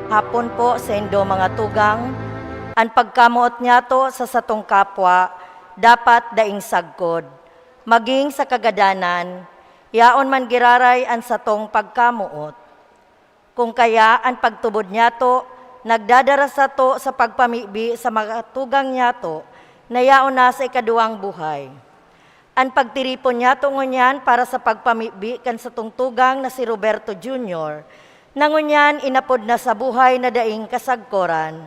Hapon po sa indo mga tugang, ang pagkamuot niya to sa satong kapwa, dapat daing sagkod. Maging sa kagadanan, yaon man giraray ang satong pagkamuot. Kung kaya ang pagtubod niya to, nagdadara sa to sa pagpamibi sa mga tugang niya to, na yaon na sa ikaduwang buhay. Ang pagtiripon niya to ngunyan para sa pagpamibi kan sa tungtugang na si Roberto Jr., nangunyan inapod na sa buhay na daing kasagkoran.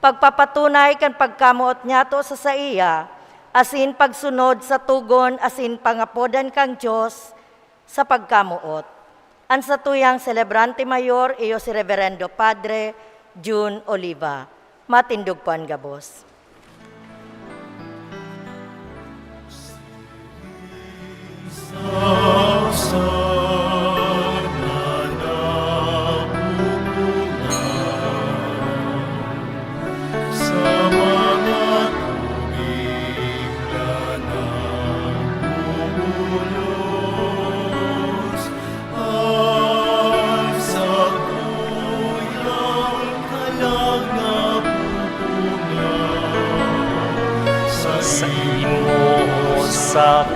Pagpapatunay kan pagkamuot niya to sa iya, asin pagsunod sa tugon, asin pangapodan kang Diyos sa pagkamuot. Ang sa tuyang celebrante mayor, iyo si Reverendo Padre June Oliva. Matindog po ang gabos. Sa imo sa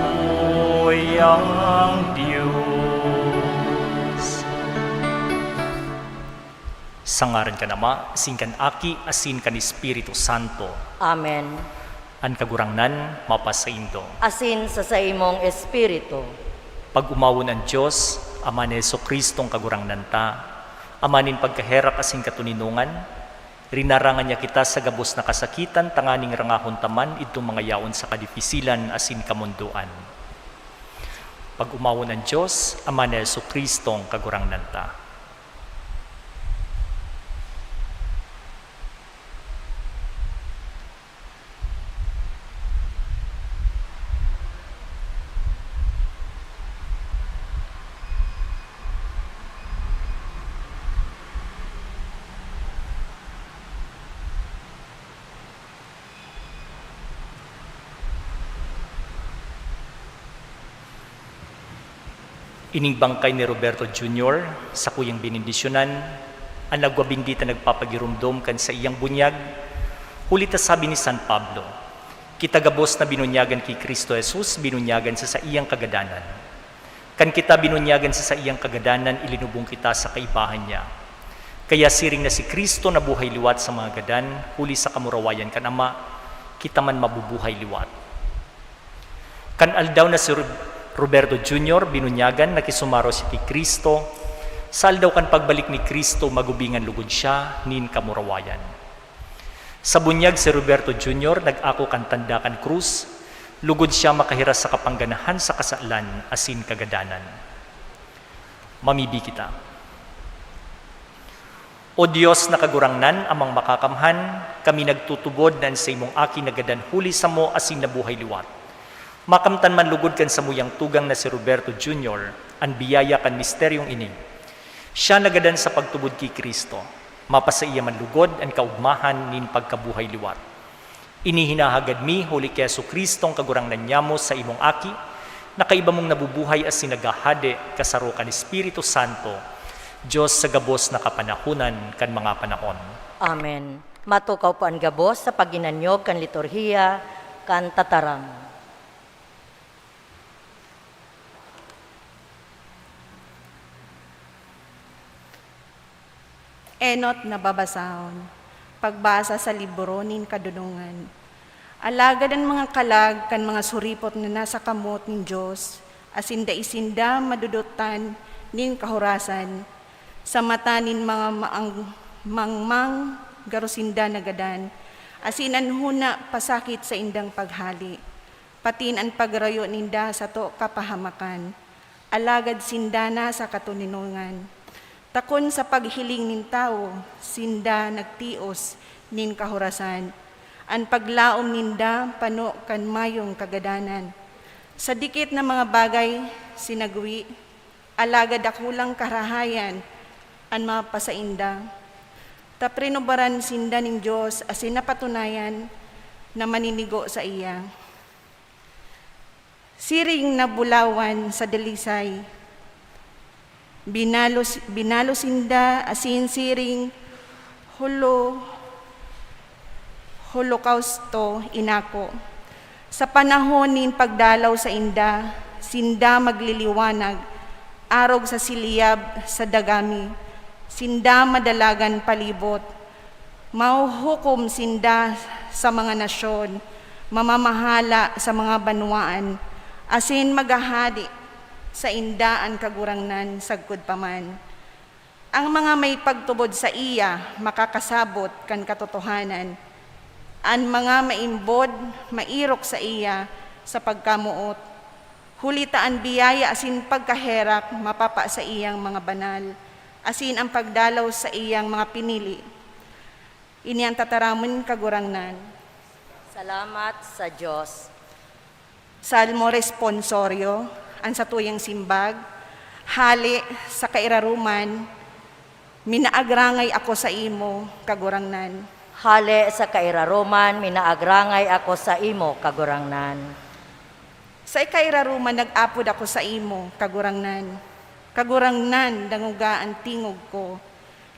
ang Diyos. Sangaran ka nama, asin kan Aki, asin kan Espiritu Santo. Amen. An kagurangnan, mapasaindo. Asin sa imong espiritu. Pag umawon ang Diyos, Ama ni Jesucristong kagurangnan ta, amanin pagkaherak asin katuninungan, rinarangan niya kita sa gabos na kasakitan, tanganing rangahon taman, itong mga yaon sa kadifisilan asin kamunduan. Pag umawon ng Diyos, Ama ni Jesucristong kagurangnan ta. Ining bangkay ni Roberto Jr. sa kuyang binindisyonan, ang nagwabindita nagpapagirumdom kan sa iyang bunyag, hulita sabi ni San Pablo, kita gabos na binunyagan kay Kristo Jesus, binunyagan sa iyang kagadanan. Kan kita binunyagan sa iyang kagadanan, ilinubong kita sa kaibahan niya. Kaya siring na si Kristo na buhay liwat sa mga gadan, huli sa kamurawayan kan Ama, kita man mabubuhay liwat. Kan aldaw na si Roberto Jr. binunyagan, nakisumaro si Kristo, sal daw kan pagbalik ni Kristo, magubingan lugod siya, nin kamurawayan. Sa bunyag si Roberto Jr., nag-ako kan tanda kan krus, lugod siya makahiras sa kapangganahan sa kasalan, asin kagadanan. Mamibi kita. O Diyos na kagurangnan, amang makakamhan, kami nagtutubod na sa imong aki nagadan huli sa mo, asin nabuhay liwat. Makamtan man lugod kan sa muyang tugang na si Roberto Jr., ang biyaya kan misteryong ini. Siya nagadan sa pagtubod kay Kristo, mapasaiya man lugod ang kaugmahan nin pagkabuhay liwat. Inihinahagad mi, huli kay Jesucristong kagurangnan nyamo sa imong aki, nakaiba mong nabubuhay as sinagahade kasaro kan Espiritu Santo, Diyos sa gabos na kapanahunan kan mga panahon. Amen. Matukaw po ang gabos sa paginanyog kan liturhiya, kan tataram. Enot na babasahon, pagbasa sa libro nin kadunungan. Alagad ang mga kalag kan mga suripot na nasa kamot nin Diyos, asinda isinda madudutan nin kahurasan, sa mata nin mga mangmang garusinda nagadan, asinan huna pasakit sa indang paghali, patin ang pagrayo ninda sa to kapahamakan, alagad sindana sa katuninungan. Takon sa paghiling nin tao, sinda nagtios nin kahurasan, ang paglaom ninda pano kan mayong kagadanan. Sa dikit na mga bagay sinagwi, alagad akulang karahayan, ang mga pasainda. Taprinobaran sinda ning Diyos asin napatunayan na maninigo sa iya. Siring na bulawan sa dalisay, binalo sinda asin siring Holokausto inako. Sa panahon nin pagdalaw sa inda, sinda magliliwanag, arog sa siliyab sa dagami, sinda madalagan palibot, mauhukom sinda sa mga nasyon, mamamahala sa mga banwaan, asin maghahari sa indaan kagurangnan sagkod paman. Ang mga may pagtubod sa iya makakasabot kan katotohanan, ang mga maimbod mairok sa iya sa pagkamuot, hulitaan biyaya asin pagkaherak mapapa sa iyang mga banal, asin ang pagdalaw sa iyang mga pinili. Ini ang tataramon kagurangnan. Salamat sa Diyos. Salmo responsorio, ang satuyang simbag, hali sa kairaruman, minaagrangay ako sa imo, kagurangnan. Hale sa kairaruman, minaagrangay ako sa imo, kagurangnan. Sa kairaruman, nag-apod ako sa imo, kagurangnan. Kagurangnan, dangugaan tingog ko.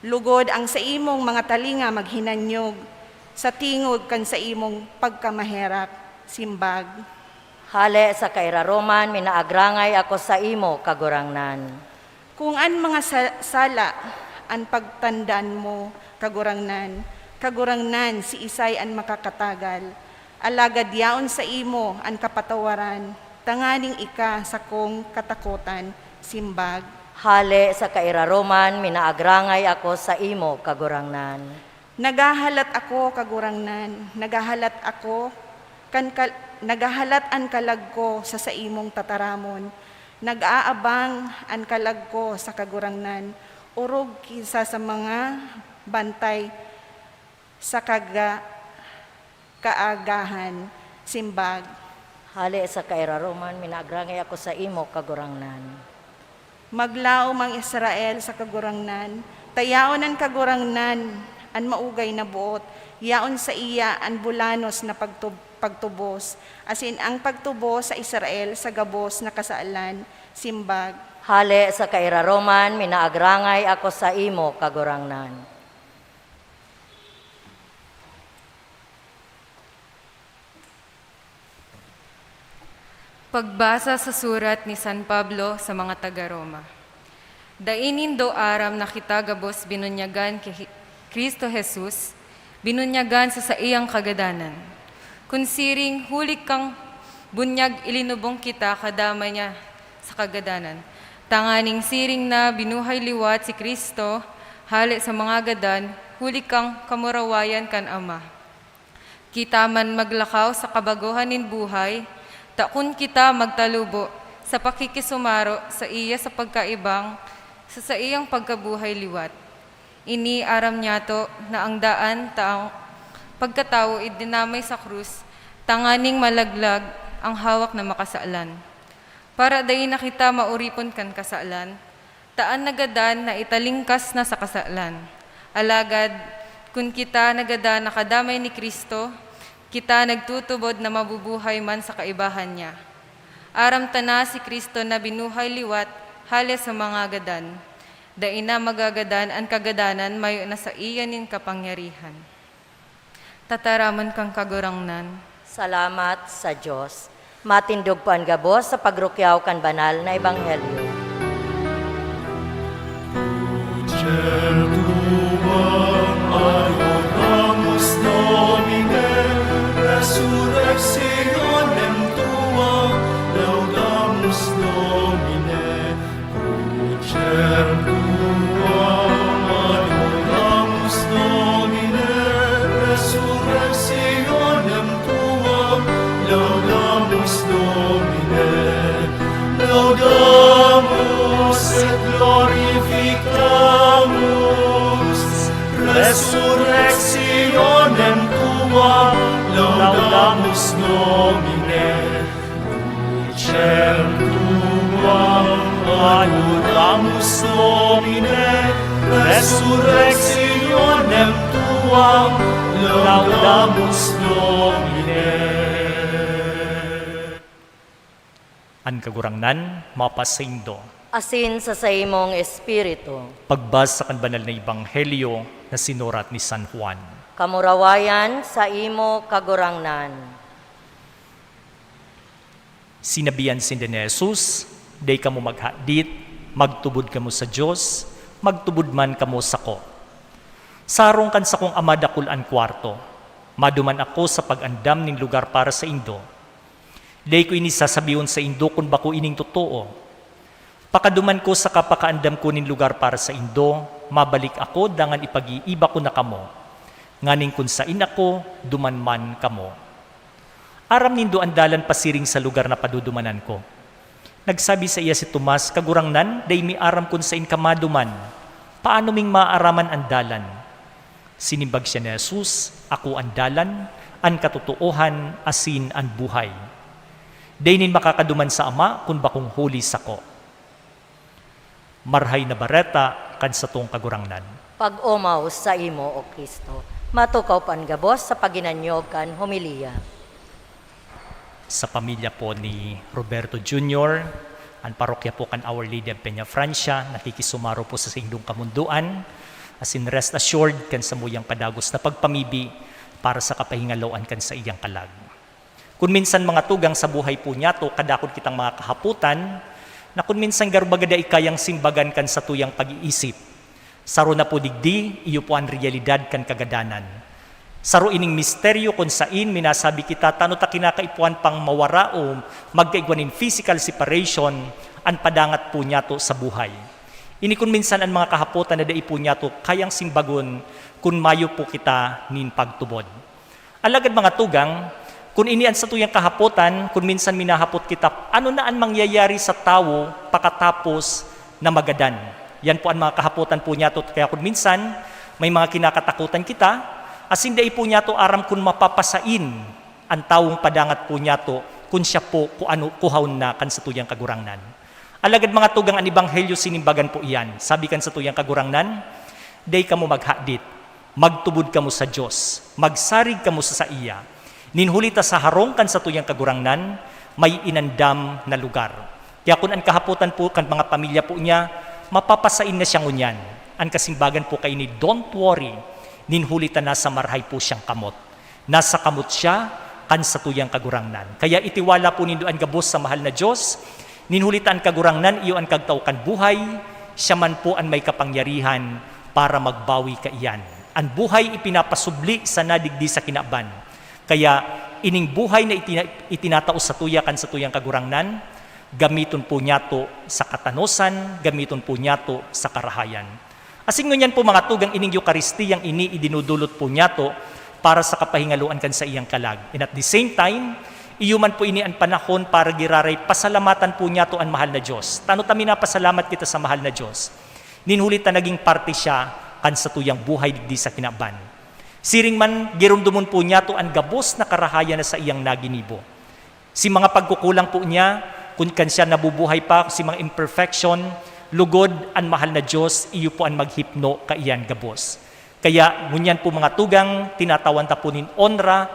Lugod ang sa imong mga talinga maghinanyog, sa tingog kan sa imong pagkamaherak, simbag. Hale sa kairaruman, minaagrangay ako sa imo, kagurangnan. Kung an mga sala, an pagtandaan mo, kagurangnan si isay an makakatagal. Alagad yaon sa imo an kapatawaran, tanganing ika sa kong katakutan, simbag. Hale sa kairaruman, minaagrangay ako sa imo, kagurangnan. Nagahalat ako, kagurangnan, nagahalat an kalag ko sa imong tataramon, nag-aabang an kalag ko sa kagurangnan, urog kisa sa mga bantay sa kaagahan, simbag. Hale sa kairaruman, minaagrangay ako sa imo, kagurangnan. Maglaom ang Israel sa kagurangnan, tayaon ang kagurangnan, an maugay na buot, yaon sa iya an bulanos na pagtubos, asin ang pagtubos sa Israel sa gabos na kasaalan, simbag. Hale sa kairaruman, minaagrangay ako sa imo, kagurangnan. Pagbasa sa surat ni San Pablo sa mga taga-Roma. Dainin do aram na kita gabos binunyagan kay Kristo Jesus, binunyagan sa iyang kagadanan. Kung siring hulik kang bunyag ilinubong kita kadama niya sa kagadanan. Tanganing siring na binuhay liwat si Kristo, hali sa mga gadan, hulik kang kamurawayan kan Ama. Kita man maglakaw sa kabaguhan nin buhay, takun kita magtalubo sa pakikisumaro sa iya sa pagkaibang, sa iyang pagkabuhay liwat. Ini aram niya to na ang daan taang pagkatao idinamay sa krus, tanganing malaglag ang hawak na makasaalan. Para dahi na kita mauripon kan kasaalan, taan nagadan na italingkas na sa kasaalan. Alagad, kun kita nagadan na kadamay ni Kristo, kita nagtutubod na mabubuhay man sa kaibahan niya. Aram tana si Kristo na binuhay liwat, hali sa mga gadan. Daina magagadan ang kagadanan mayo na sa iyanin kapangyarihan. Tataraman kang kagurangnan. Salamat sa Diyos. Matindog po ang gabos sa pagrukyaw kan banal na ebanghelyo. Resurrectionem tua, laudamus Domine, crucem tuam, adoramus Domine, resurrectionem tuam, laudamus Domine, laudamus et glorificamus, resurrectionem tuam, laudamus Domine, crucem tuam, adoramus Domine, resurrectionem tuam, laudamus Domine. An kagurangnan, mapasaindo, asin sa imong espiritu. Pagbasa kan banal na ebanghelyo na sinurat ni San Juan. Kamurawayan sa imo kagurangnan. Sinabihan sin ni Jesus, day kamo maghadit, magtubod kamo sa Dios, magtubod man kamo sa ko. Sarong kan sa kong ama dakulan kwarto, maduman ako sa pag-andam ning lugar para sa indo. Day ko ini sasabiyon sa indo kung bako ining totoo. Pakaduman ko sa kapakaandam ko ning lugar para sa indo, mabalik ako dangan ipag-iiba ko na kamo. Nganing kun sa inako, duman man kamo. Aram nindo andalan pasiring sa lugar na padudumanan ko. Nagsabi sa iya si Tomas, kagurangnan, day mi aram kun sa in kamaduman. Paano ming maaraman andalan? Sinimbag siya ni Jesus, ako andalan, an katotohan, asin an buhay. Day nin makakaduman sa ama, kun bakong huli sa ko. Marhay na bareta, kan sa tong kagurangnan. Pag-umaw sa imo, O Kristo, matukaw pan gabos sa paginanyog kan homilya. Sa pamilya po ni Roberto Jr., ang parokya po kan Our Lady of Peña Francia, nakikisumaro po sa singdong kamunduan, as in rest assured kan sa muyang padagos na pagpamibi para sa kapahingaloan kan sa iyang kalag. Kung minsan mga tugang sa buhay po niya to, kadakod kitang mga kahaputan, na kung minsan garubagada ikayang simbagan kan sa tuyang pag-iisip. Saro na po digdi, iyo po ang realidad kan kagadanan. Saro ining misteryo kung sain minasabi kita, tano ta kinakaipuan pang mawara o magkaigwanin physical separation, ang padangat po niya to sa buhay. Ini kung minsan ang mga kahapotan na dai po niya to, kayang simbagon kung mayo po kita nin pagtubod. Alagad mga tugang, kung inian sa tuyang kahapotan, kung minsan minahapot kita, ano na ang mangyayari sa tao pakatapos na magadan? Yan po ang mga kahapotan po niya to, kaya kung minsan may mga kinakatakutan kita, asin dai po niya to aram kung mapapasain ang taong padangat po niya to kung siya po kuhaw na kan sa tuyang kagurangnan. Alagad mga tugang ang ebanghelyo sinimbagan po iyan. Sabi kan sa tuyang kagurangnan, day kamo maghadit, magtubod kamo sa Dios, magsarig kamo sa iya. Ninhulita sa harong kan sa tuyang kagurangnan, may inandam na lugar. Kaya kung ang kahaputan po kan mga pamilya po niya, mapapasain na siyang unyan. Ang kasimbagan po kay ni don't worry, ninhulita na sa marhay po siyang kamot. Nasa kamot siya, kan sa tuyang kagurangnan. Kaya itiwala po nindo ang gabos sa mahal na Diyos, ninhulita ang kagurangnan, iyo ang kagtaukan buhay, siya man po ang may kapangyarihan para magbawi ka iyan. Ang buhay ipinapasubli sa nadigdi sa kinaban. Kaya ining buhay na itinatao sa tuya kan sa tuyang kagurangnan, gamiton po niya to sa katanosan, gamiton po niya to sa karahayan. Asin ngunyan po mga tugang ining Eukaristiyang ini idinudulot po niya to para sa kapahingaluan kan sa iyang kalag. And at the same time, iyuman po ini ang panahon para giraray pasalamatan po niya to ang mahal na Diyos. Tano tami na pasalamat kita sa mahal na Diyos. Ninhulit na naging parte siya kan sa tuyang buhay digdi sa kinaban. Siring man, girumdumon po niya to ang gabos na karahayan na sa iyang naginibo. Si mga pagkukulang po niya, kung kan siya nabubuhay pa, si mga imperfection, lugod ang mahal na Diyos, iyo po ang maghipno ka iyan gabos. Kaya, ngunyan po mga tugang, tinatawan ta po nin onra,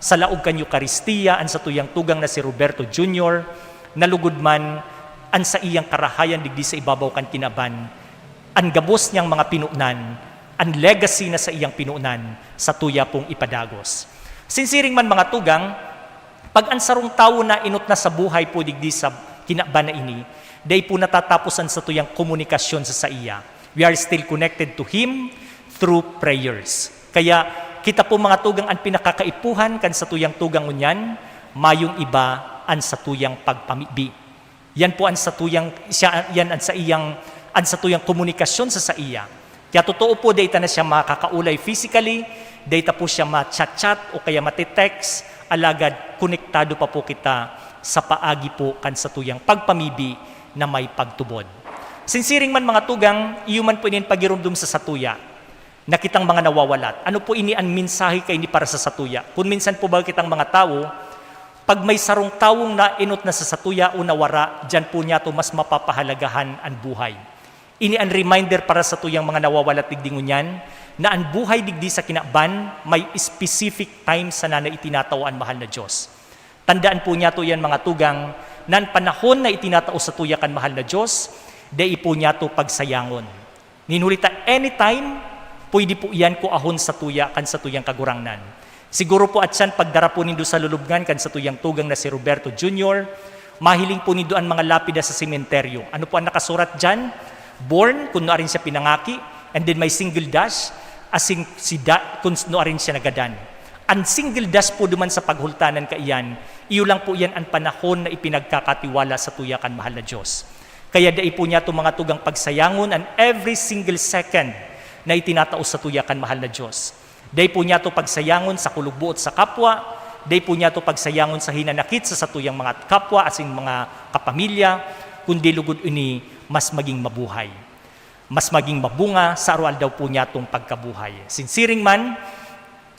sa laog kan Eucharistia, ang sa tuyang tugang na si Roberto Jr., nalugod man, ang sa iyang karahayan, digdi sa ibabaw kan kinaban, ang gabos niyang mga pinunan, ang legacy na sa iyang pinunan sa tuya pong ipadagos. Sinsiring man mga tugang, pag ang sarong tao na inot na sa buhay po digdi sa kinaban na ini, day po natatapusan sa tuyang komunikasyon sa iya. We are still connected to Him through prayers. Kaya kita po mga tugang ang pinakakaipuhan kan sa tuyang tugang unyan, mayong iba an sa tuyang pagpamibi. Yan po an sa tuyang yan an sa tuyang komunikasyon sa iya. Kaya totoo po, data na siya makakaulay physically, data po siya ma-chat-chat o kaya matitext, alagad konektado pa po kita sa paagi po kan sa tuyang pagpamibi na may pagtubod. Sinsiring man mga tugang, iyo man po inin pagirumdum sa satuya, na kitang mga nawawalat. Ano po ini ang mensahe kay ni para sa satuya? Kung minsan po ba kitang mga tao, pag may sarong tawong na inot na sa satuya o nawara, dyan po niya to mas mapapahalagahan ang buhay. Ini ang reminder para sa tuyang mga nawawalat digdingon yan, na ang buhay digdi sa kinaban, may specific time sa na itinatao ang mahal na Diyos. Tandaan po niya to yan mga tugang, na ang panahon na itinatao sa tuya kan mahal na Diyos, dai po niya to pagsayangon. Ninulita anytime, pwede po iyan ko ahon sa tuya kan sa tuyang kagurangnan. Siguro po at siyan pagdara po nindo sa lulubngan kan sa tuyang tugang na si Roberto Jr., mahiling po nindo ang mga lapida sa sementeryo. Ano po ang nakasurat dyan? Born, kung rin siya pinangaki, and then may single dash, asing si kung rin siya nagadan. Ang single dash po duman sa paghultanan kaiyan, iyo lang po yan ang panahon na ipinagkakatiwala sa tuyakan mahal na Diyos. Kaya dai po niya itong mga tugang pagsayangon and every single second na itinataos sa tuyakan mahal na Diyos. Dai po niya ito pagsayangon sa kulugbuot sa kapwa, dai po niya ito pagsayangon sa hinanakit sa tuyang mga kapwa asin mga kapamilya, kundi lugod ini mas maging mabuhay. Mas maging mabunga sa arual daw po niya itong pagkabuhay. Sinsiring man,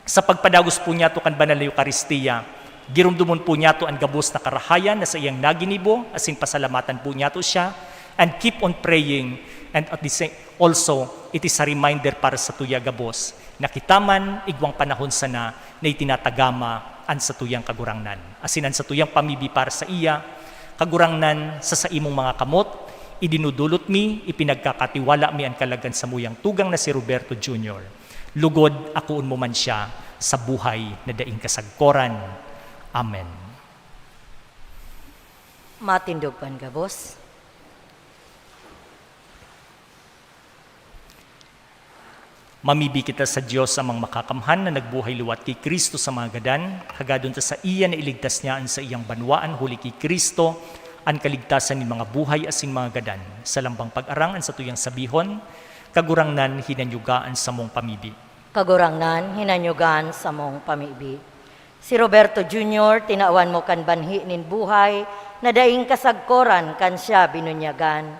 sa pagpadagos po niya ito kan banal na Eucharistia, girumdumon po niya ito ang gabos na karahayan na sa iyang naginibo, asin pasalamatan po niya ito siya, and keep on praying, and at the same, also, it is a reminder para sa tuya gabos, na kitaman igwang panahon sana na itinatagama an sa tuyang kagurangnan. Asinan sa tuyang pamibi para sa iya, kagurangnan sa imong mga kamot, idinudulot mi, ipinagkakatiwala mi ang kalagan sa muyang tugang na si Roberto Jr. Lugod, akuon mo man siya sa buhay na daing kasagkoran. Amen. Matindog pan gabos. Mamibi kita sa Diyos amang makakamhan na nagbuhay luwat kay Kristo sa mga gadan, hagadon ta sa iya na iligtas niya an sa iyang banwaan huli kay Kristo, ang kaligtasan ni mga buhay asing mga gadan, sa lambang pag-arangan sa tuyang sabihon, kagurangnan hinanyugaan sa mong pamibi. Kagurangnan, hinanyugan sa mong pamibi. Si Roberto Jr., tinaawan mo kan banhi nin buhay, na daing kasagkoran kan siya binunyagan.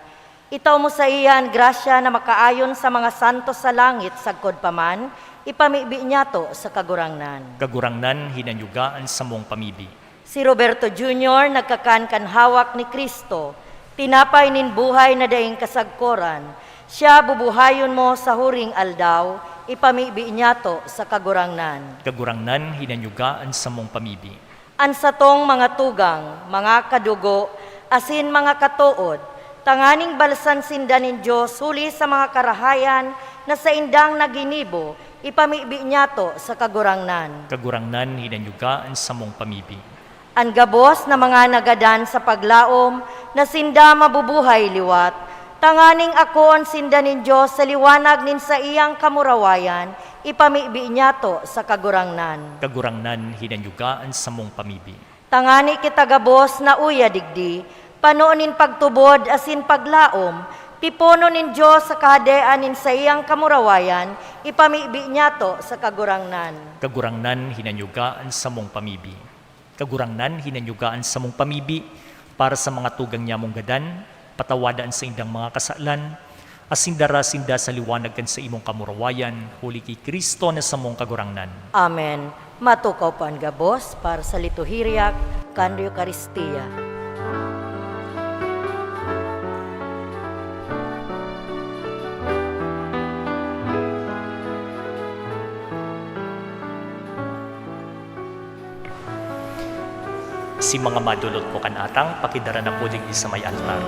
Itaw mo sa iyan, grasya na makaayon sa mga santos sa langit, sagkod paman, ipamibi niya to sa kagurangnan. Kagurangnan hinanyugaan sa mong pamibi. Si Roberto Jr., nagkakan kan hawak ni Kristo, tinapay nin buhay na daing kasagkoran, siya bubuhayon mo sa huring aldaw, ipamibi niya to sa kagurangnan. Kagurangnan hinanyugaan sa mong pamibi. Ansatong mga tugang, mga kadugo, asin mga katuod, tanganing balsan sindanin Diyos, huli sa mga karahayan na sa indang naginibo, ipamibi niya to sa kagurangnan. Kagurangnan hinanyugaan sa mong pamibi. Ang gabos na mga nagadan sa paglaom, na sinda mabubuhay liwat, tanganing ako ang sindanin Diyos sa liwanag nin sa iyang kamurawayan, ipamibi niya to sa kagurangnan. Kagurangnan hinanyugaan sa mong pamibi. Tangani kita gabos na uya digdi, panoonin pagtubod asin paglaom, pipono nin Diyos sa kahadean nin sa iyang kamurawayan, ipamibi niya to sa kagurangnan. Kagurangnan hinanyugaan sa mong pamibi. Kagurangnan hinanyugaan sa mong pamibi para sa mga tugang niya mong gadan, patawadaan sa indang mga kasalan, asindara-sinda sa liwanag kan sa imong kamurawayan, huli kay Kristo na sa mong kagurangnan. Amen. Matukaw pa ang gabos para sa lituhiryak kan Eucharistia. Si mga madulot ko kanatang, pakidara na po din sa may altar.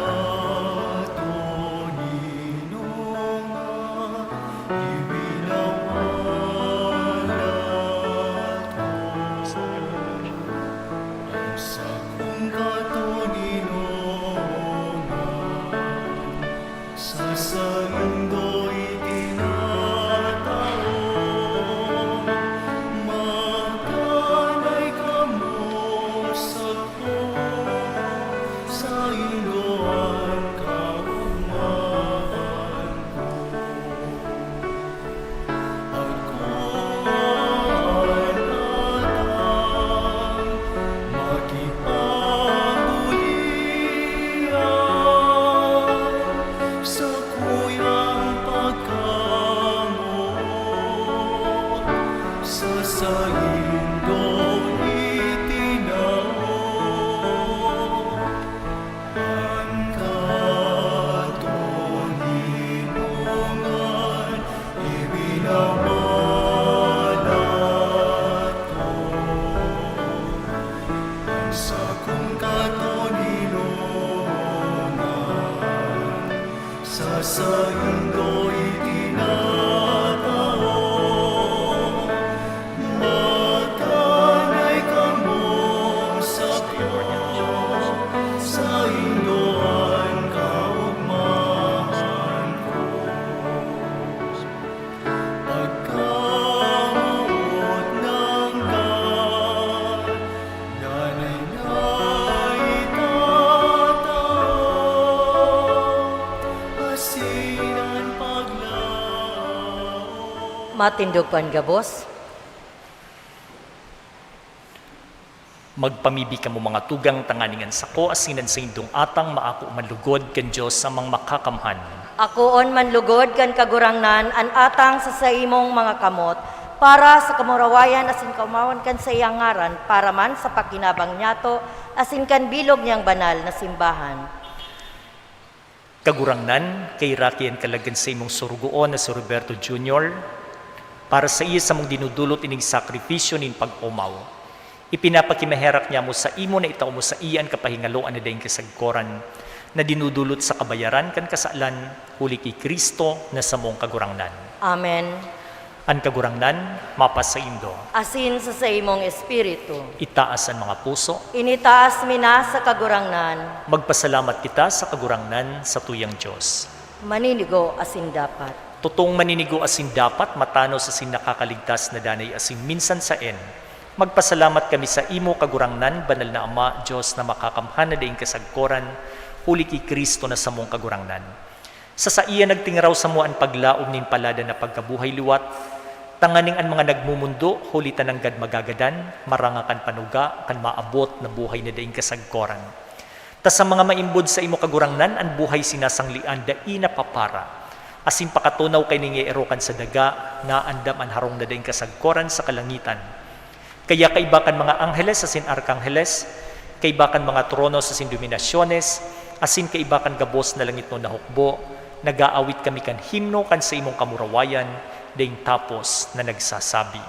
sa indo'y tinatao. Matanay ka mong sakyo, sa indoan kaugmahan ko. Pagkamot ng God, danay na itatao, asinan paglao. Matindog pan gabos. Magpamibi ka mo mga tugang tanganingan sako asinan sa indong atang maako manlugod ken Dios sa mga makakamhan. Akoon manlugod kan kagurangnan an atang sa imong mga kamot para sa kamurawayan asin kaumawan kan sa iyang ngaran para man sa pakinabang niyato asin kan bilog niyang banal na simbahan. Kagurangnan kay Rakian kalagan sa imong surugoon na si Roberto Jr. para sa iya sa mong dinudulot ining sakripisyo nin pag-umaw. Ipinapakimaherak niya mo sa imo na itaw mo sa iyan kapahingaloan na dahing kasagkoran na dinudulot sa kabayaran kan kasalan huli kay Kristo na sa mong kagurangnan. Amen. An kagurangnan, mapas sa indo. Asin sa imong espiritu. Itaas ang mga puso. Initaas mina sa kagurangnan. Magpasalamat kita sa kagurangnan sa tuyang Diyos. Maninigo asin dapat. Totoong maninigo asin dapat matano sa sin nakakaligtas na danay asin minsan sa en. Magpasalamat kami sa imo kagurangnan, banal na Ama, Diyos na makakamhan na daing kasagkoran, huli kay Kristo na sa mong kagurangnan. Sa iya nagtingaraw sa mo ang paglaom nin palada na pagkabuhay liwat, tanganing ang mga nagmumundo, huli tananggad magagadan, marangakan panuga, kan maabot na buhay na daing kasagkoran. Ta sa mga maimbod sa imo kagurangnan, ang buhay sinasanglian dai na papara. Asin pakatunaw kay ningierokan sa daga, nga andam ang harong na daing kasagkoran sa kalangitan. Kaya kaibakan mga angheles asin arkangheles, kaibakan mga trono sa sin dominasyones, asin kaibakan gabos na langit no nahukbo, nagaawit kami kan himno kan sa imong kamurawayan, daing tapos na nagsasabi.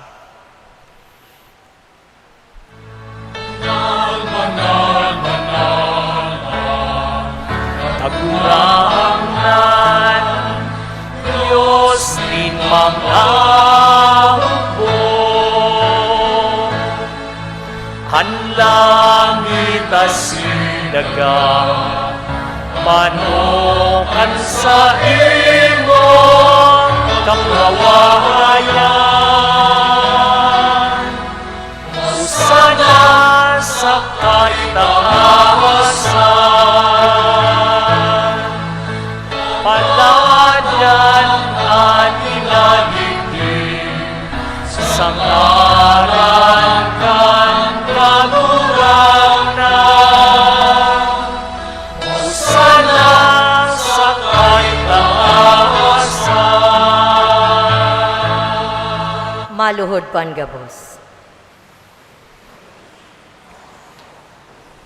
Kagurangan, Diyos nin mga hanlangit asin daga, manokan sa imo kamurawayan. Usana sa kaitaasan, paladan ang inaliti sa ngaran kan kagurangnan. Usana sa kaitaasan. Maluhod pan gabos.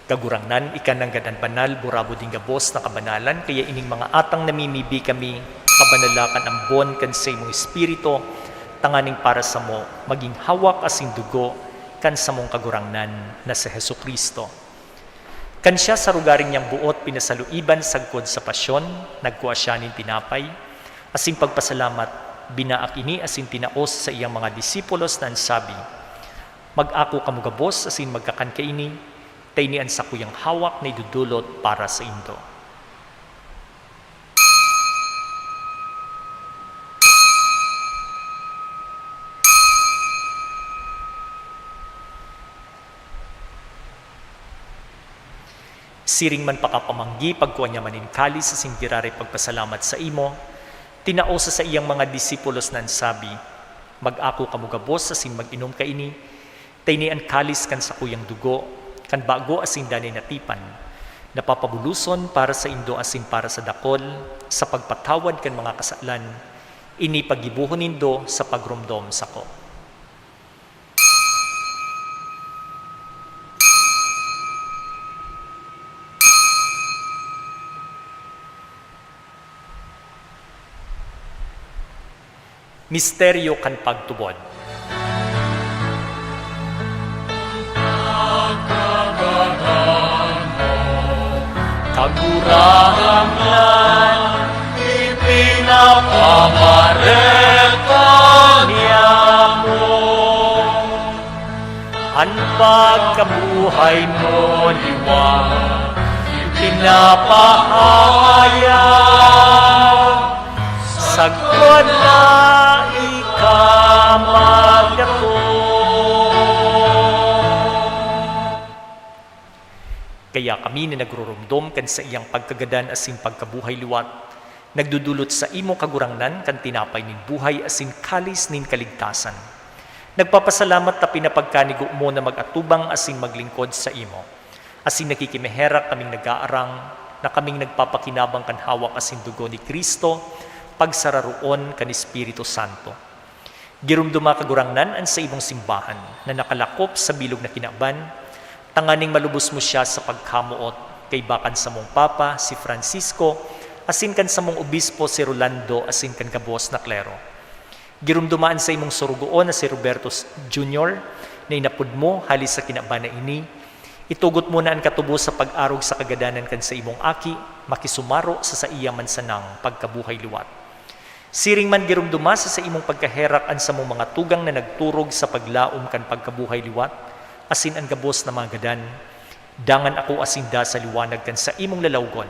Kagurangnan, ikananggadan banal, burabo ding gabos na kabanalan, kaya ining mga atang namimibi kami, kabanalakan ang bon kan sa imong espiritu, tanganing para sa mo, maging hawak asing dugo, kan sa mong kagurangnan na sa Hesu Kristo. Kan siya sa rugaring niyang buot, pinasaluiban sagkod sa pasyon, nagkuha siya nin tinapay, asing pagpasalamat, binaak ini asing tinaos sa iyang mga disipulos na ansabi, mag-ako kamugabos asin magkakan kaini, taynian sa kuyang hawak na idudulot para sa indo. Siring man pakapamanggi, pagkuha niya manin kalis sa sintirari pagpasalamat sa imo, tinaosa sa iyang mga disipulos na ansabi, mag-ako kamugabos asin mag-inom kaini, taynian kalis kan sa kuyang dugo, kan bago asin danay natipan, napapabuluson para sa indo asin para sa dakol, sa pagpatawad kan mga kasalan, ini pagibuhon nindo sa pagrumdom sako. Misteryo kan pagtubod. Kagurangan, Amaretanya mo, ang pagkabuhay mo liwag, pinapahayag, sagod na ikamagato. Kaya kami na nagrurumdom kan sa iyang pagkagadan asin pagkabuhay liwat, nagdudulot sa imo kagurangnan kan tinapay nin buhay asin kalis nin kaligtasan. Nagpapasalamat ta pinapagkanigo mo na magatubang asin maglingkod sa imo. Asin nakikimehera kaming nag-aarang na kaming nagpapakinabang kan hawak asin dugo ni Kristo, pagsararoon kan Espiritu Santo. Girumduma kagurangnan an sa imong simbahan na nakalakop sa bilog na kinaban, tanganing malubos mo siya sa pagkamuot kay bakan sa mong Papa, si Francisco, asin kan sa mong Obispo, si Rolando, asin kan kabos na klero. Girumdumaan sa imong surugoon na si Roberto Jr. na inapod mo halis sa kinaban na ini, itugot mo na ang katubo sa pag-arog sa kagadanan kan sa imong aki, makisumaro sa iya man sanang pagkabuhay liwat. Siring man girumduma sa imong pagkaherak an sa mong mga tugang na nagturog sa paglaom kan pagkabuhay liwat, asin ang gabos na mga gadan, dangan ako asinda sa liwanag kan sa imong lalawgon.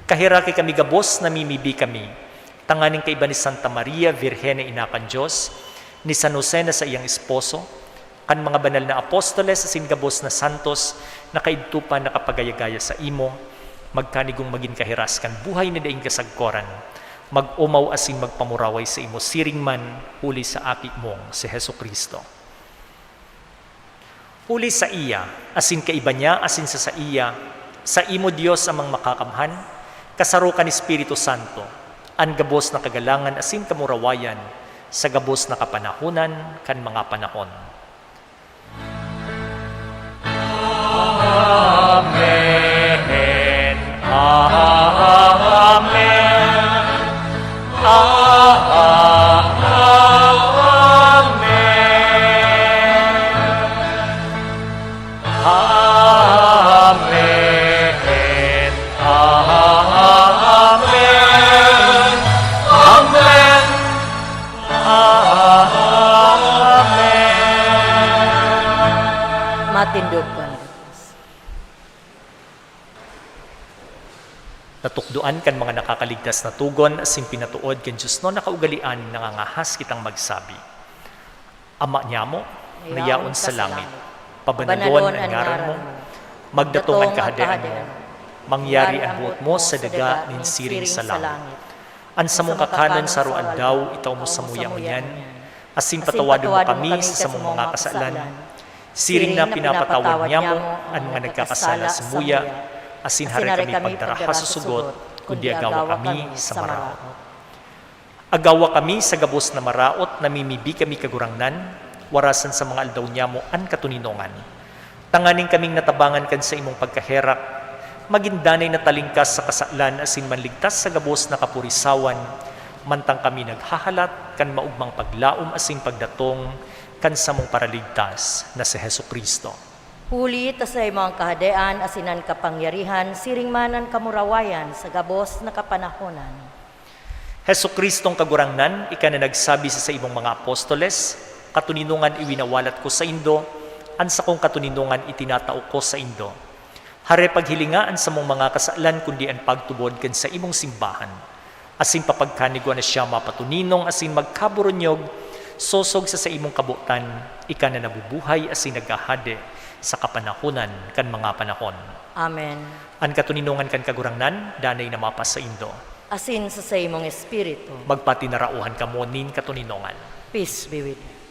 Kahiraki kami gabos, namimibi kami, tanganing kaiba ni Santa Maria, Virhene Inakan Diyos, ni San Jose na sa iyang esposo, kan mga banal na apostoles asin gabos na santos na kaidtupan na kapagayagaya sa imo, magkanigong maging kahiras kan buhay na daing kasagkoran, mag-umaw asin magpamuraway sa imo siring man huli sa aki mong si Hesu Kristo. Huli sa iya, asin kaiba niya, asin sa iya, sa imo Diyos amang makakamhan, kasarukan ni Espiritu Santo, ang gabos na kagalangan asin kamurawayan, sa gabos na kapanahunan kan mga panahon. Amen. Amen. Matindog. Natukduan kan mga nakakaligtas na tugon asin pinatuod kan Diyos no nakaugalian nangangahas kitang magsabi. Ama niya mo, nayaon sa langit, pabanadon ang ngaran mo, magdatong ang kahadaan mo, mangyari ang buot mo sa daga nin siring sa langit. An sa mong kakanon sa ruan daw, itaw mo sa muya yan, asin patawadon mo kami sa mong mga kasalan, siring na pinapatawad niya mo ang mga nagkakasala sa muya, asin hari kami pagdaraha sa sugot, kundi agawa kami sa maraot. Agawa kami sa gabos na maraot, namimibi kami kagurangnan, warasan sa mga aldaw niya mo an katuninongan. Tanganing kaming natabangan kan sa imong pagkaherak, magindanay na talingkas sa kasalan asin manligtas sa gabos na kapurisawan, mantang kami naghahalat kan maugmang paglaom asin pagdatong kan sa mong paraligtas na si Hesu Kristo. Huli ta sa imong kahadean asinan kapangyarihan, siring manan kamurawayan sa gabos na kapanahonan. Hesu Kristong kagurangnan, ika na nagsabi sa imong mga apostoles, katuninungan iwinawalat ko sa indo, ansa kong katuninungan itinatao ko sa indo. Hare paghilingaan sa mong mga kasalan kundi ang pagtubod kan sa imong simbahan. Asin papagkanigwa na siya mapatuninong asin magkaburonyog, sosog sa imong kabutan, ika na nabubuhay asin nagahade sa kapanahunan kan mga panahon. Amen. Ang katuninungan kan kagurangnan, danay na mapas sa indo. Asin sa imong espiritu. Magpatinarauhan ka mo nin katuninungan. Peace be with you.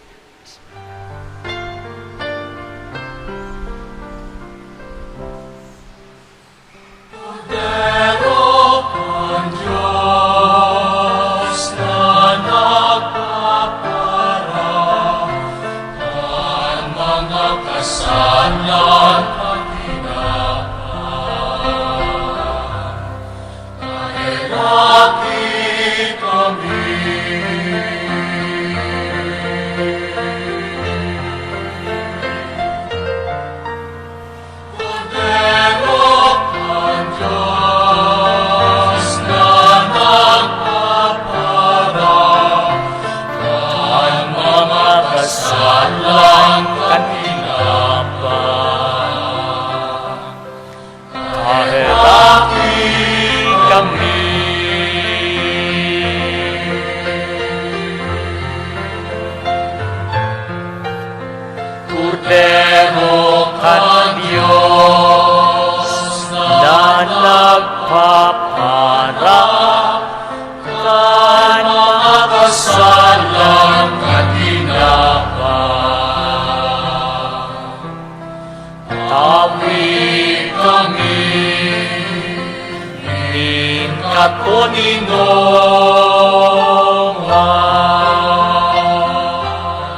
katuninongan.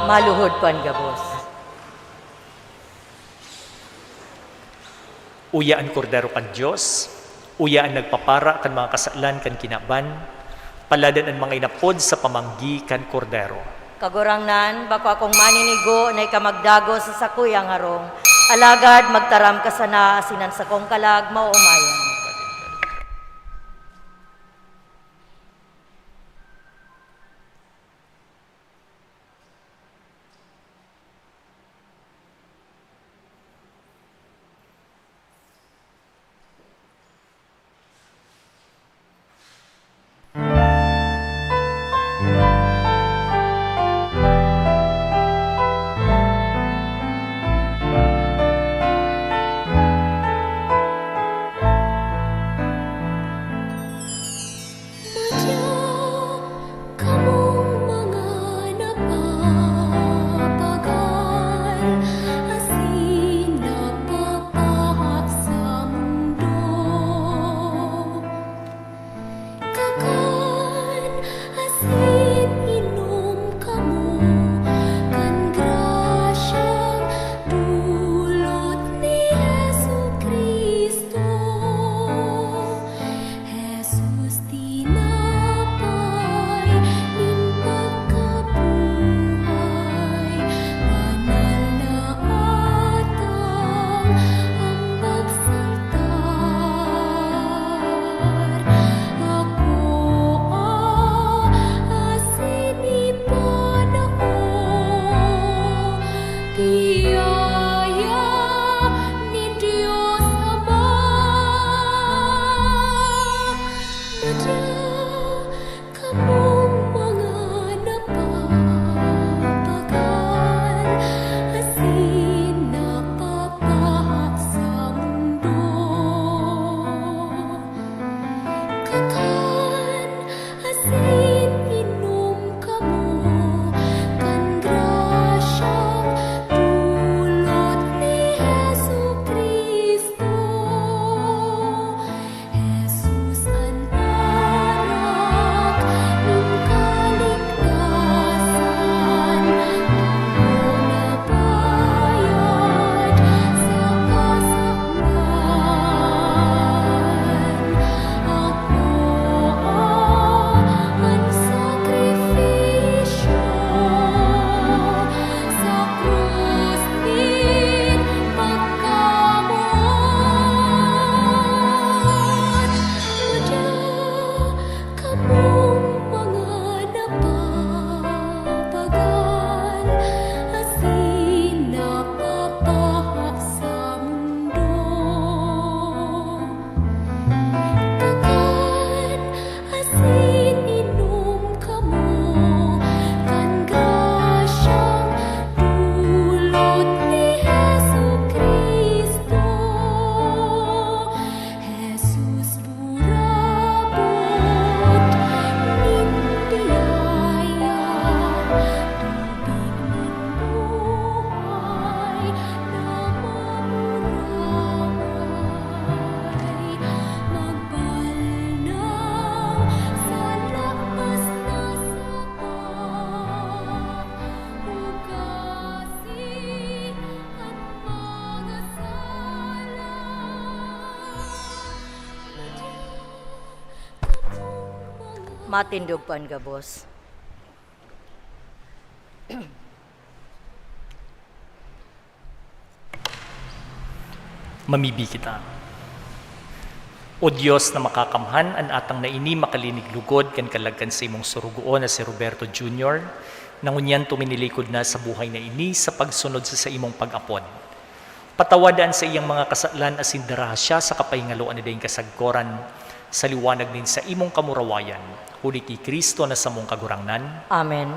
Maluhod pan gabos. Uyaan kordero kan Diyos, uyaan nagpapara kan mga kasalan kan kinaban, paladan ang mga inapod sa pamanggi kan kordero. Kagurangnan, bako akong maninigo na ikamagdago sa sakuyang harong. Alagad magtaram ka sana asinan sa kong kalag maumayan. Matindog pan gabos. Mamibi kita. O Diyos na makakamhan, an atang na ini makalinig lugod kan kalagkan sa imong surugoon na si Roberto Jr., nangunyan tuminilikod na sa buhay na ini sa pagsunod sa imong pag-apod. Patawadaan sa iyang mga kasalan asin daraha siya sa kapahingaloan na dayong kasagkoran, sa liwanag din sa imong kamurawayan, huli ki Kristo na sa mong kagurangnan. Amen.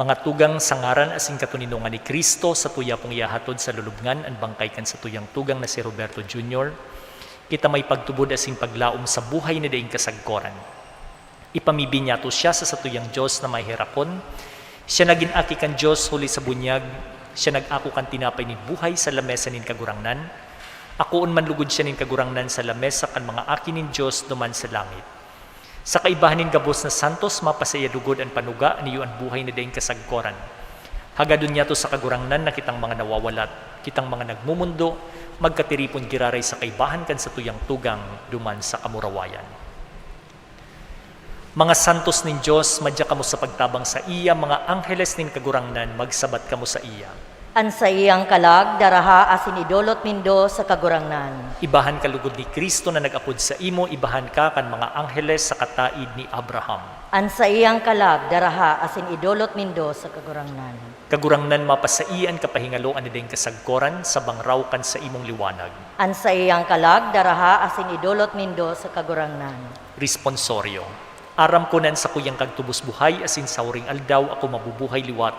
Mga tugang sangaran asing katuninungan ni Kristo sa tuya pong iyahatod sa lulubngan ang bangkay kan sa tuyang tugang na si Roberto Jr., kita may pagtubod asing paglaom sa buhay na daing kasagkoran. Ipamibi niya to siya sa tuyang Diyos na may hirapon, siya naging aki kan Diyos huli sa bunyag, siya nag-ako kan tinapay ni buhay sa lamesa nin kagurangnan, Akoon manlugod siya nin kagurangnan sa lamesa kan mga akin nin Diyos duman sa langit. Sa kaibahanin gabos na santos, mapasaya lugod ang panuga, niyo ang buhay na daing kasagkoran. Hagadun niya to sa kagurangnan na kitang mga nawawalat, kitang mga nagmumundo, magkatiripon giraray sa kaibahan kan sa tuyang tugang duman sa kamurawayan. Mga santos nin Diyos, madya kamo sa pagtabang sa iya, mga angheles nin kagurangnan, magsabat kamo sa iya. An sa iyang kalag, daraha asin idolot nindo sa kagurangnan. Ibahan ka lugod ni Kristo na nag-apod sa imo, ibahan ka kan mga angheles sa kataid ni Abraham. An sa iyang kalag, daraha asin idolot nindo sa kagurangnan. Kagurangnan mapasaian kapahingaloan na ding kasagkoran sa bangraw kan sa imong liwanag. An sa iyang kalag, daraha asin idolot nindo sa kagurangnan. Responsoryo. Aram ko nan sa kuyang kagtubos buhay asin sauring aldaw ako mabubuhay liwat.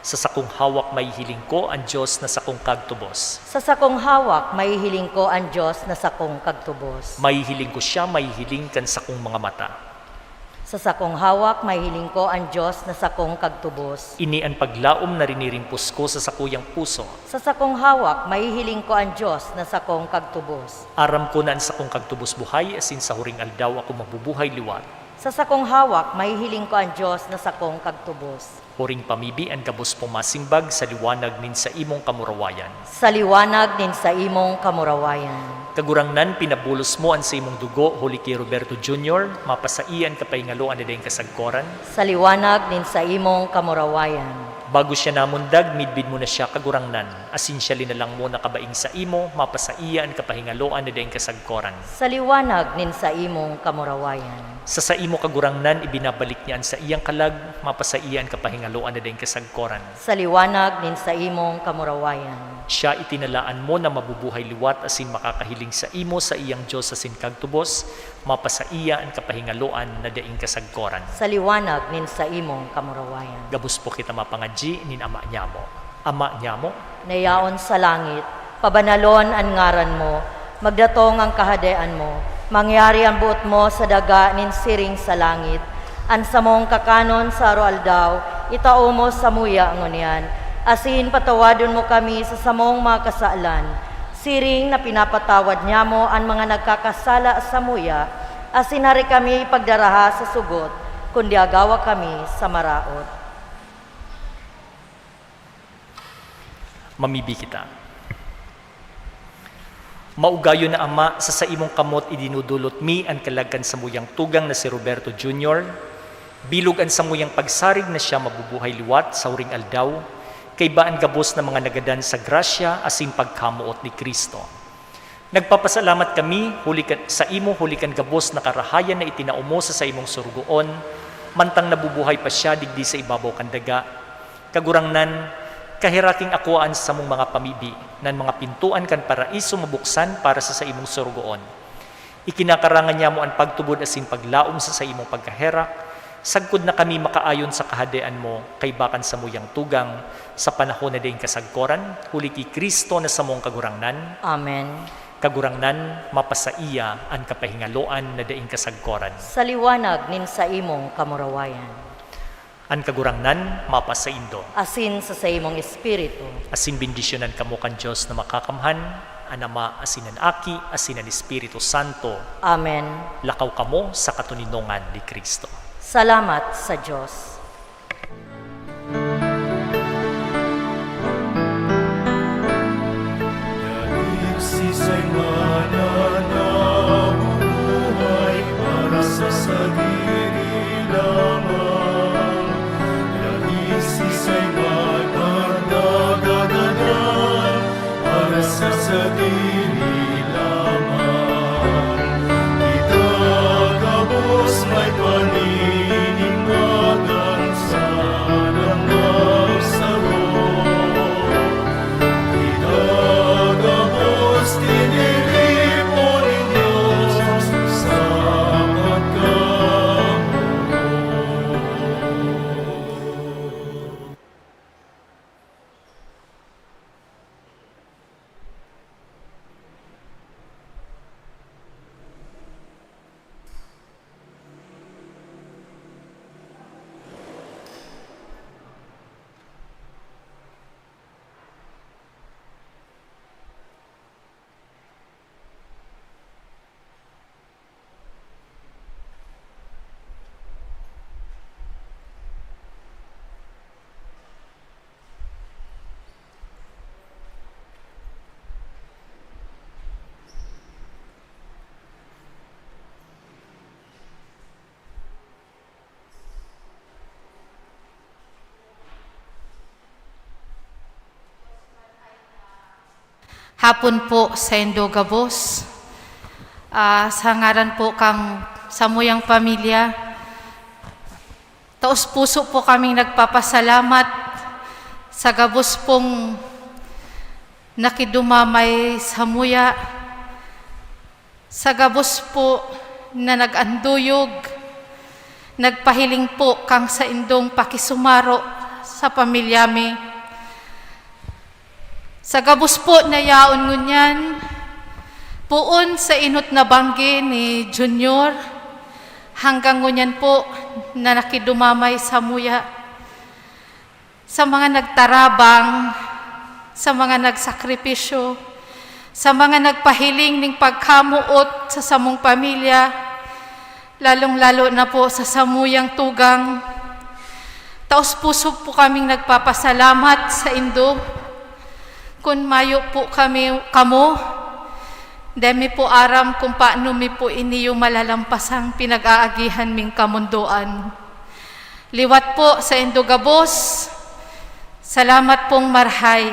Sa sakong hawak may hiling ko ang Diyos na sakong kagtubos. Sa sakong hawak, may hiling ko ang Diyos na sakong kagtubos. May hiling ko siya, may hiling kan sakong mga mata. Sa sakong hawak, may hiling ko ang Diyos na sakong kagtubos. Ini ang paglaom na rinirimpos ko sa sakuyang puso. Sa sakong hawak, may hiling ko ang Diyos na sakong kagtubos. Aram ko na ang sakong kagtubos buhay asin sa huring aldaw ako mabubuhay liwat. Sa sakong hawak, may hiling ko ang Diyos na sakong kagtubos. Huring pamibi ang gabos pumasimbag sa liwanag nin sa imong kamurawayan. Sa liwanag din sa imong kamurawayan. Kagurangnan pinabulos mo ang sa imong dugo, huli kay Roberto Jr., mapasaian kapahingaloan na dayang kasagkoran. Sa liwanag din sa imong kamurawayan. Bago siya namundag, midbid mo na siya kagurangnan. Asin siya linalang mo na kabaing sa imo, mapasaian kapahingaloan na dayang kasagkoran. Sa liwanag din sa imong kamurawayan. Sa imo kagurangnan, ibinabalik niyan sa iyang kalag, mapasaian kapahingaloan na dayang kasagkoran. Sa liwanag din sa imong kamurawayan. Siya itinalaan mo na mabubuhay liwat asin makakahiling sa imo sa iyang Diyos asin kagtubos, mapasaiya ang kapahingaloan na daing kasagkoran. Sa liwanag din sa imong kamurawayan. Gabos po kita mapangadji nin ama niya mo. Ama niya mo, Nayaon sa langit, pabanalon ang ngaran mo, magdatong ang kahadaan mo, mangyari ang buot mo sa daga nin siring sa langit, an samong kakanon sa aroaldaw, itao mo sa muya ngunyan, asin patawadon mo kami sa samong mga kasaalan, siring na pinapatawad niya mo ang mga nagkakasala sa muya, asin hari kami pagdaraha sa sugot, kundi agawa kami sa maraot. mamibi kita. Maugayo na ama, sa imong kamot idinudulot mi ang kalagkan sa muyang tugang na si Roberto Jr., bilog ang samuyang pagsarig na siya mabubuhay liwat sa huring aldaw, kay baan gabos na mga nagadan sa grasya asin pagkamuot ni Kristo. Nagpapasalamat kami sa imo hulikan gabos na karahayan na itinaumo sa imong surgoon, mantang nabubuhay pa siya digdi sa ibabaw kan daga. Kagurangnan, kahiraking akuan sa mong mga pamibi, nan mga pintuan kan paraiso mabuksan para sa imong surgoon. Ikinakarangan niya mo ang pagtubod asin paglaom sa imong pagkaherak, sagkod na kami makaayon sa kahadean mo, kay bakan sa muyang tugang, sa panahon na daing kasagkoran, huli ki Kristo na sa mong kagurangnan. Amen. Kagurangnan, mapasaiya ang kapahingaloan na daing kasagkoran. Sa liwanag nin sa imong kamurawayan. Ang kagurangnan, mapasaindo. Asin sa imong espiritu. Asin bendisyonan kamo kan Diyos na makakamhan, ang Ama, asin ang Aki, asin ang Espiritu Santo. Amen. Lakaw kamo sa katuninongan ni Kristo. Salamat sa Diyos. Nagsisay mananabuhay para sa sarili lamang. Nagsisay mananagadanan para sa sarili lamang. Itagabos may panininagan hapon po sa Indogabos. Sa ngaran po kang samuyang pamilya, taos puso po kaming nagpapasalamat sa gabos pong nakidumamay sa muya, sa gabos po na nag-anduyog, nagpahiling po kang sa indong pakisumaro sa pamilyami. Sa gabos po na yaon ngunyan, puon sa inot na banggi ni Junior, hanggang ngunyan po na nakidumamay sa muya, sa mga nagtarabang, sa mga nagsakripisyo, sa mga nagpahiling ng pagkamuot sa samong pamilya, lalong-lalo na po sa samuyang tugang. Taos puso po kaming nagpapasalamat sa Indo, kung mayo po kamo, demi po aram kung paano mi po iniyo malalampasang pinag-aagihan ming kamundoan. Liwat po sa Indogabos, salamat pong marhay.